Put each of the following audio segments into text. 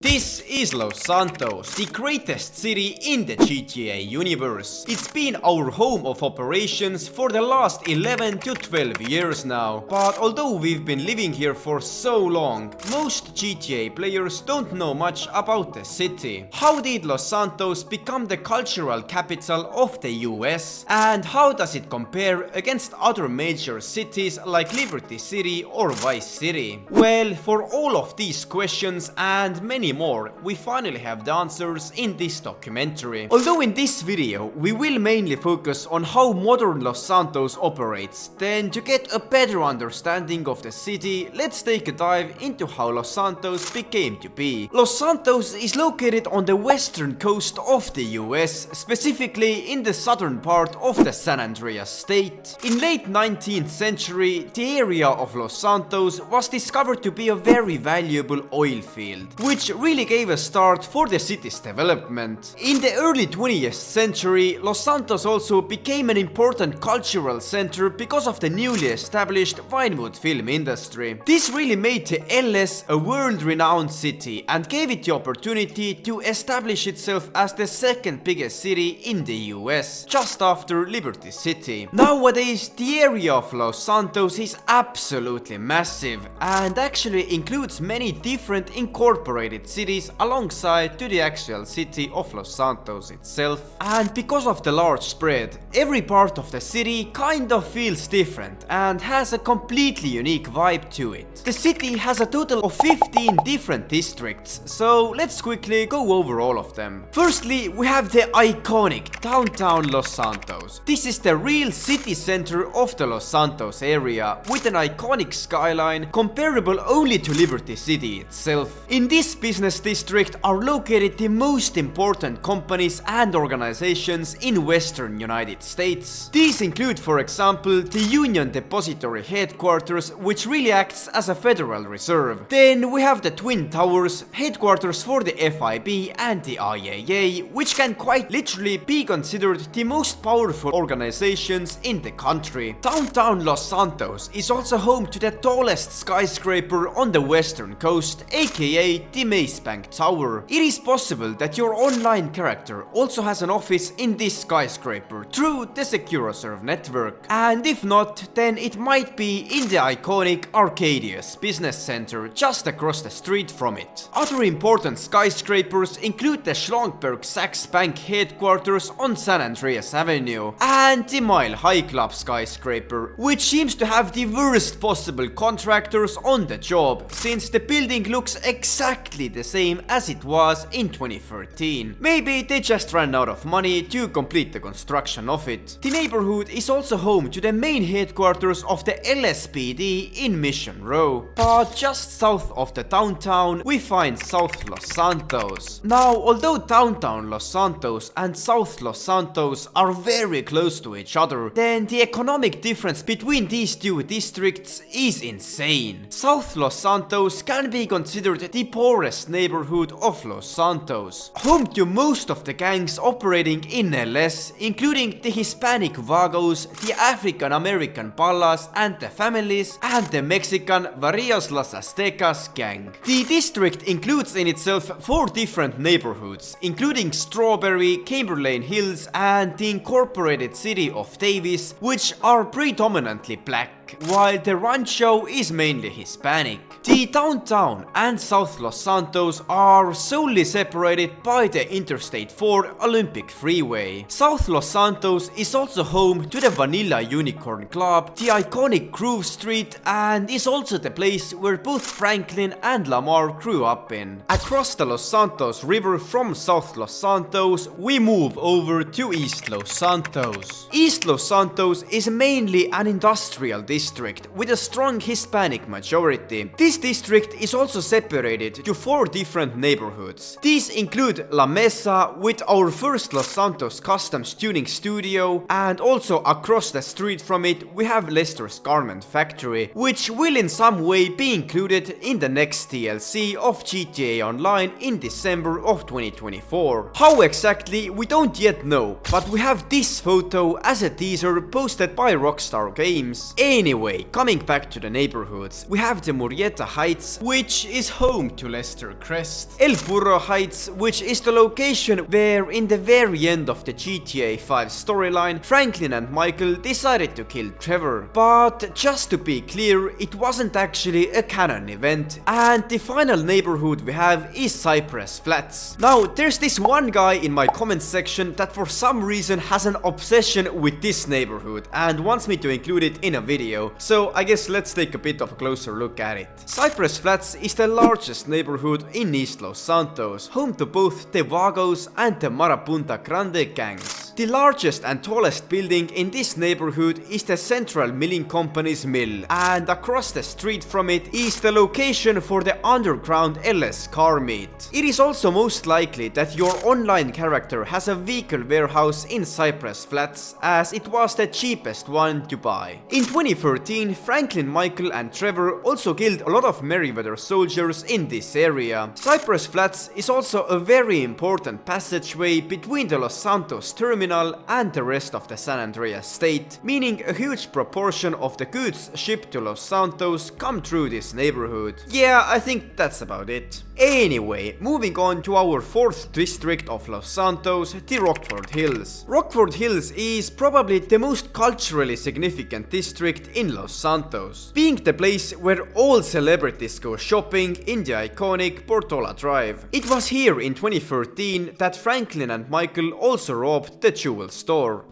This is Los Santos, the greatest city in the GTA universe. It's been our home of operations for the last 11 to 12 years now. But although we've been living here for so long, most GTA players don't know much about the city. How did Los Santos become the cultural capital of the US? And how does it compare against other major cities like Liberty City or Vice City? Well, for all of these questions and many more, we finally have the answers in this documentary. Although in this video we will mainly focus on how modern Los Santos operates, then to get a better understanding of the city, let's take a dive into how Los Santos became to be. Los Santos is located on the western coast of the US, specifically in the southern part of the San Andreas state. In late 19th century, the area of Los Santos was discovered to be a very valuable oil field, which really gave a start for the city's development. In the early 20th century, Los Santos also became an important cultural center because of the newly established Vinewood film industry. This really made the LS a world-renowned city and gave it the opportunity to establish itself as the second biggest city in the US, just after Liberty City. Nowadays, the area of Los Santos is absolutely massive and actually includes many different incorporated cities alongside to the actual city of Los Santos itself. And because of the large spread, every part of the city kind of feels different and has a completely unique vibe to it. The city has a total of 15 different districts, so let's quickly go over all of them. Firstly, we have the iconic downtown Los Santos. This is the real city center of the Los Santos area, with an iconic skyline comparable only to Liberty City itself. In this business district are located the most important companies and organizations in Western United States. These include, for example, the Union Depository headquarters, which really acts as a Federal Reserve. Then we have the Twin Towers, headquarters for the FIB and the IAA, which can quite literally be considered the most powerful organizations in the country. Downtown Los Santos is also home to the tallest skyscraper on the western coast, aka the Maze Bank Tower. It is possible that your online character also has an office in this skyscraper through the SecuroServe network. And if not, then it might be in the iconic Arcadius business center just across the street from it. Other important skyscrapers include the Schlongberg Sachs Bank headquarters on San Andreas Avenue and the Mile High Club skyscraper, which seems to have the worst possible contractors on the job, since the building looks exactly the same as it was in 2013. Maybe they just ran out of money to complete the construction of it. The neighborhood is also home to the main headquarters of the LSPD in Mission Row. But just south of the downtown, we find South Los Santos. Now, although downtown Los Santos and South Los Santos are very close to each other, then the economic difference between these two districts is insane. South Los Santos can be considered the poorest neighborhood of Los Santos, home to most of the gangs operating in LS, including the Hispanic Vagos, the African American Ballas and the Families, and the Mexican Varillas Las Aztecas gang. The district includes in itself 4 different neighborhoods, including Strawberry, Chamberlain Hills, and the incorporated city of Davis, which are predominantly black, while the Rancho is mainly Hispanic. The downtown and South Los Santos are solely separated by the Interstate 4 Olympic Freeway. South Los Santos is also home to the Vanilla Unicorn Club, the iconic Grove Street, and is also the place where both Franklin and Lamar grew up in. Across the Los Santos River from South Los Santos, we move over to East Los Santos. East Los Santos is mainly an industrial district with a strong Hispanic majority. This district is also separated to 4 different neighborhoods. These include La Mesa, with our first Los Santos Customs tuning studio, and also across the street from it we have Lester's Garment Factory, which will in some way be included in the next DLC of GTA Online in December of 2024. How exactly, we don't yet know, but we have this photo as a teaser posted by Rockstar Games. Anyway, coming back to the neighborhoods, we have the Murrieta Valletta Heights, which is home to Lester Crest. El Burro Heights, which is the location where in the very end of the GTA 5 storyline, Franklin and Michael decided to kill Trevor. But just to be clear, it wasn't actually a canon event. And the final neighborhood we have is Cypress Flats. Now, there's this one guy in my comment section that for some reason has an obsession with this neighborhood and wants me to include it in a video, so I guess let's take a bit of a closer look at it. Cypress Flats is the largest neighborhood in East Los Santos, home to both the Vagos and the Marapunta Grande gangs. The largest and tallest building in this neighborhood is the Central Milling Company's mill, and across the street from it is the location for the underground LS car meet. It is also most likely that your online character has a vehicle warehouse in Cypress Flats, as it was the cheapest one to buy. In 2013, Franklin, Michael and Trevor also killed a lot of Meriwether soldiers in this area. Cypress Flats is also a very important passageway between the Los Santos terminal and the rest of the San Andreas state, meaning a huge proportion of the goods shipped to Los Santos come through this neighborhood. Yeah, I think that's about it. Anyway, moving on to our 4th district of Los Santos, the Rockford Hills. Rockford Hills is probably the most culturally significant district in Los Santos, being the place where all celebrities go shopping in the iconic Portola Drive. It was here in 2013 that Franklin and Michael also robbed the jewel store.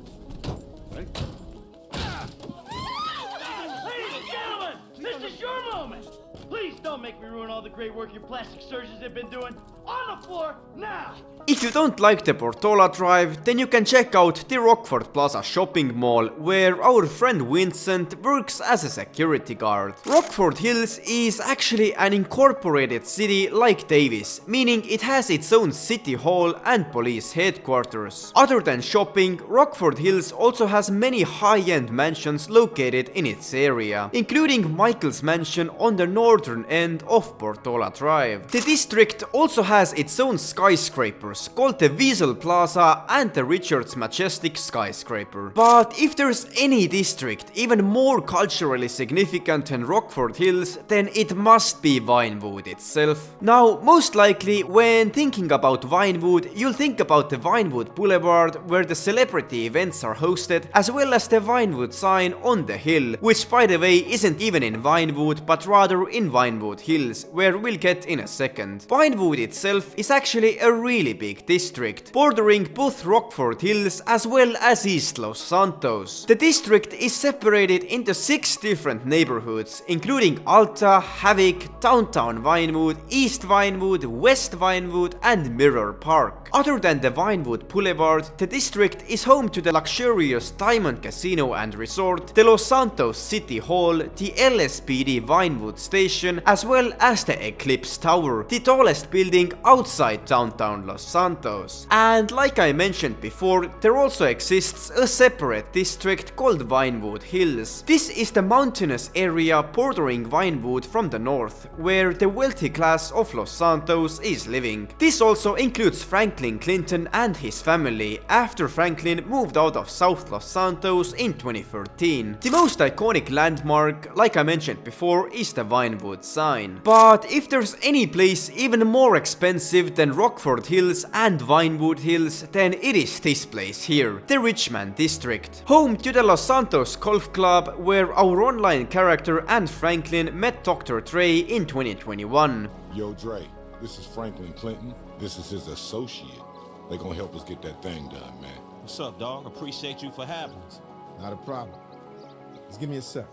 Ladies and gentlemen, this is your moment! Please don't make me ruin all the great work your plastic surgeons have been doing. On the floor, now! If you don't like the Portola Drive, then you can check out the Rockford Plaza shopping mall, where our friend Vincent works as a security guard. Rockford Hills is actually an incorporated city like Davis, meaning it has its own city hall and police headquarters. Other than shopping, Rockford Hills also has many high-end mansions located in its area, including Michael's mansion on the northern end of Portola Drive. The district also has its own skyscrapers, called the Weasel Plaza and the Richards Majestic skyscraper. But if there's any district even more culturally significant than Rockford Hills, then it must be Vinewood itself. Now, most likely when thinking about Vinewood, you'll think about the Vinewood Boulevard where the celebrity events are hosted, as well as the Vinewood sign on the hill, which by the way isn't even in Vinewood but rather in Vinewood Hills, where we'll get in a second. Vinewood itself is actually a really big district, bordering both Rockford Hills as well as East Los Santos. The district is separated into 6 different neighborhoods, including Alta, Havoc, Downtown Vinewood, East Vinewood, West Vinewood and Mirror Park. Other than the Vinewood Boulevard, the district is home to the luxurious Diamond Casino and Resort, the Los Santos City Hall, the LSPD Vinewood Station, as well as the Eclipse Tower, the tallest building outside downtown Los Santos. And like I mentioned before, there also exists a separate district called Vinewood Hills. This is the mountainous area bordering Vinewood from the north, where the wealthy class of Los Santos is living. This also includes Franklin Clinton and his family, after Franklin moved out of South Los Santos in 2013. The most iconic landmark, like I mentioned before, is the Vinewood sign. But if there's any place even more expensive than Rockford Hills and Vinewood Hills, then it is this place here, the Richmond District. Home to the Los Santos Golf Club, where our online character and Franklin met Dr. Dre in 2021. Yo, Dre, this is Franklin Clinton. This is his associate. They gonna help us get that thing done, man. What's up, dog? Appreciate you for having us. Not a problem. Just give me a sec.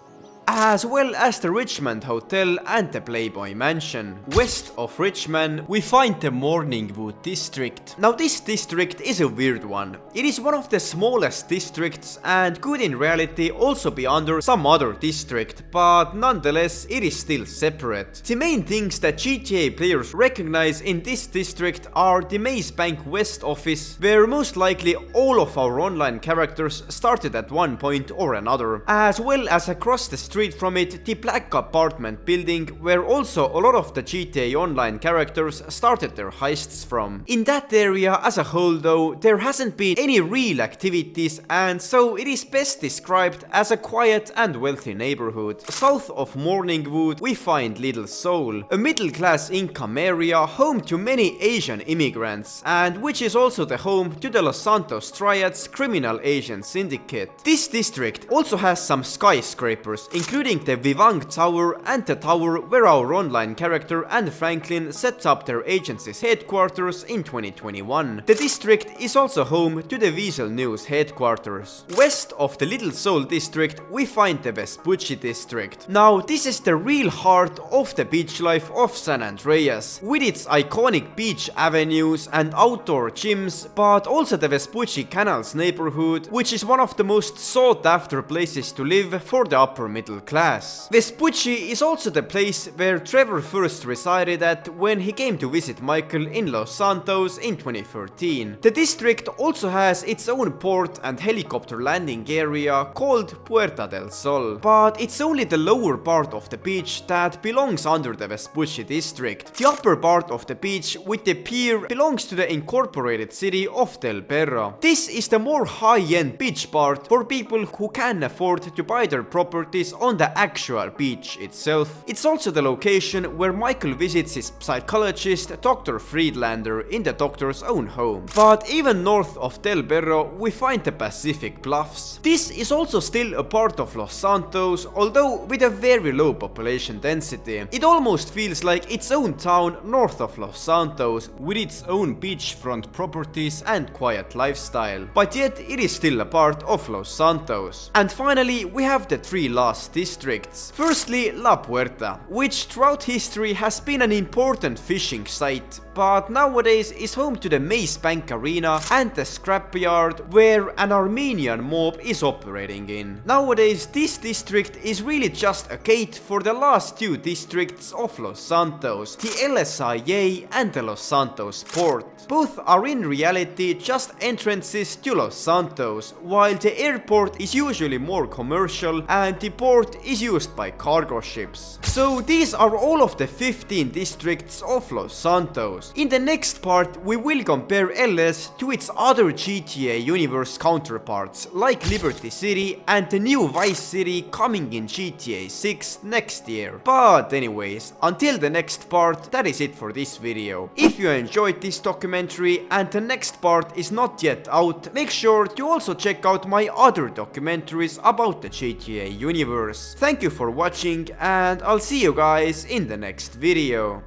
As well as the Richmond Hotel and the Playboy Mansion. West of Richmond, we find the Morningwood District. Now this district is a weird one. It is one of the smallest districts and could in reality also be under some other district, but nonetheless it is still separate. The main things that GTA players recognize in this district are the Maze Bank West office, where most likely all of our online characters started at one point or another, as well as across the street street from it the black apartment building where also a lot of the GTA Online characters started their heists from. In that area as a whole though, there hasn't been any real activities, and so it is best described as a quiet and wealthy neighborhood. South of Morningwood we find Little Seoul, a middle-class income area home to many Asian immigrants, and which is also the home to the Los Santos Triad's criminal Asian syndicate. This district also has some skyscrapers, including the Vivang Tower and the tower where our online character and Franklin set up their agency's headquarters in 2021. The district is also home to the Weasel News headquarters. West of the Little Seoul district we find the Vespucci district. Now this is the real heart of the beach life of San Andreas, with its iconic beach avenues and outdoor gyms, but also the Vespucci Canals neighborhood, which is one of the most sought after places to live for the upper middle class. Vespucci is also the place where Trevor first resided at when he came to visit Michael in Los Santos in 2013. The district also has its own port and helicopter landing area called Puerta del Sol, but it's only the lower part of the beach that belongs under the Vespucci district. The upper part of the beach with the pier belongs to the incorporated city of Del Perro. This is the more high-end beach part for people who can afford to buy their properties on the actual beach itself. It's also the location where Michael visits his psychologist Dr. Friedlander in the doctor's own home. But even north of Del Perro we find the Pacific Bluffs. This is also still a part of Los Santos, although with a very low population density. It almost feels like its own town north of Los Santos, with its own beachfront properties and quiet lifestyle, but yet it is still a part of Los Santos. And finally we have the three last districts. Firstly, La Puerta, which throughout history has been an important fishing site, but nowadays is home to the Maze Bank Arena and the scrapyard where an Armenian mob is operating in. Nowadays this district is really just a gate for the last two districts of Los Santos, the LSIA and the Los Santos port. Both are in reality just entrances to Los Santos, while the airport is usually more commercial and the port is used by cargo ships. So these are all of the 15 districts of Los Santos. In the next part we will compare LS to its other GTA universe counterparts like Liberty City and the new Vice City coming in GTA 6 next year. But anyways, until the next part, that is it for this video. If you enjoyed this documentary and the next part is not yet out, make sure to also check out my other documentaries about the GTA universe. Thank you for watching and I'll see you guys in the next video.